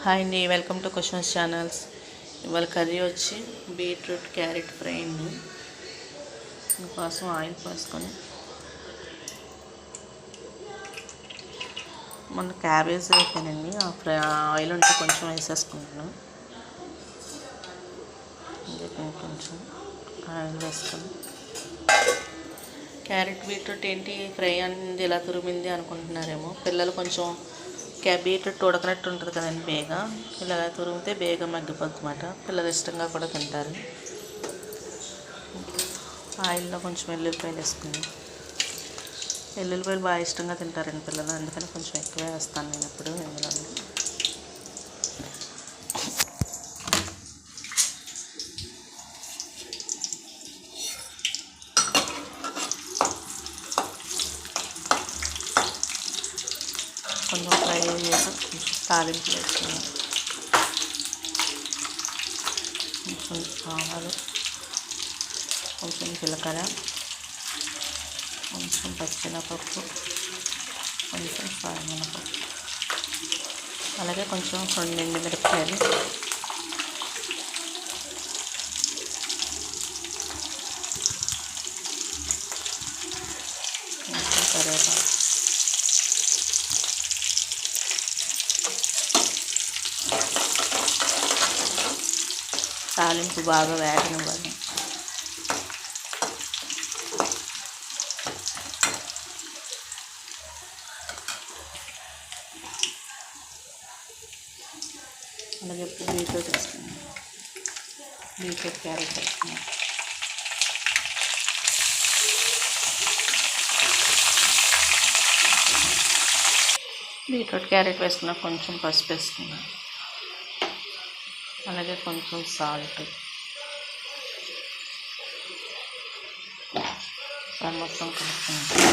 Hi అండి, welcome to questions channels. ఇవాళ curry వచ్చి బీట్రూట్ క్యారెట్ ఫ్రై అండి. దీనికోసం ఆయిల్ పోసుకొని మొన్న క్యాబేజ్ అయిపోయానండి. ఆయిల్ ఉంటే కొంచెం వేసేసుకుంటున్నాను. కొంచెం ఆయిల్ వేసుకొని క్యారెట్ బీట్రూట్ ఏంటి ఫ్రై అనేది ఇలా తురిమింది అనుకుంటున్నారేమో. పిల్లలు కొంచెం బీట్రూట్ ఉడకనట్టు ఉంటుంది కదండి, బేగా ఇలా తురిమితే బేగా మగ్గిపోద్ది అన్నమాట. పిల్లలు ఇష్టంగా కూడా తింటారు. ఆయిల్లో కొంచెం వెల్లుల్లిపాయలు వేసుకుని, వెల్లుల్లిపాయలు బాగా ఇష్టంగా తింటారండి పిల్లలు, అందుకని కొంచెం ఎక్కువే వేస్తాను నేను ఇప్పుడు ఇందులో. కొంచెం ఫ్రై చేసి కొంచెం తాలింపు వేసుకుని, కొంచెం ఆవాలు, కొంచెం జీలకర్ర, కొంచెం పచ్చిమిరపప్పు, కొంచెం మినపప్పు, అలాగే కొంచెం 2 ఎండుమిరపకాయలు, కొంచెం కరివేపాకు, తాలింపు బాగా వేగనివ్వాలి. అలాగే బీట్రూట్ వేసుకున్నాం, బీట్రూట్ క్యారెట్ వేసుకున్నాం. బీట్రూట్ క్యారెట్ వేసుకున్నా, కొంచెం పసుపు వేసుకున్నాం, అలాగే కొంచెం సాల్ట్, మొత్తం కలుపుకుంటాం.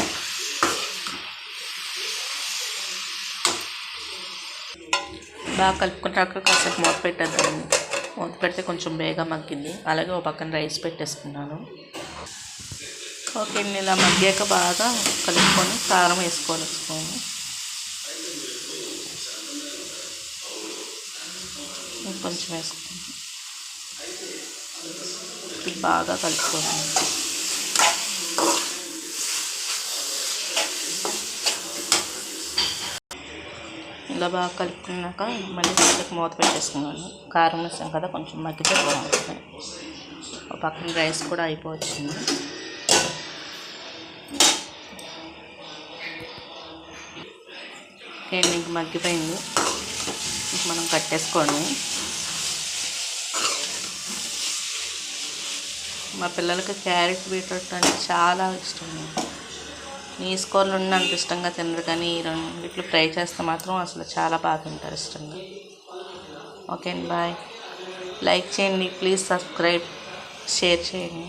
బాగా కలుపుకుంటాక కాసేపు మూత పెట్టేద్దామండి. మూత పెడితే కొంచెం బేగా మగ్గింది. అలాగే ఒక పక్కన రైస్ పెట్టేసుకున్నాను. ఓకే అండి, ఇలా మగ్గాక బాగా కలుపుకొని కారం వేసుకోవాలి. కొంచెం వేసుకుంటాం, బాగా కలుపుకోవాలి. ఇలా బాగా కలుపుకున్నాక మళ్ళీ కొంచెం మూత పెట్టేసుకున్నాను. కారం వేసాం కదా, కొంచెం మగ్గితే బాగుంటుంది. ఒక పక్కన రైస్ కూడా అయిపోవచ్చింది. ఇంక మగ్గిపోయింది. ఇంక మనం కట్టేసుకోండి. మా పిల్లలకి క్యారెట్ బీట్రూట్ అంటే చాలా ఇష్టం. నీసుకోళ్ళు ఉండి అంత ఇష్టంగా తినరు, కానీ ఈ రెండిట్లు ఫ్రై చేస్తే మాత్రం అసలు చాలా బాగా తింటారు ఇష్టంగా. ఓకే అండి, బాయ్. లైక్ చేయండి, ప్లీజ్ సబ్స్క్రైబ్, షేర్ చేయండి.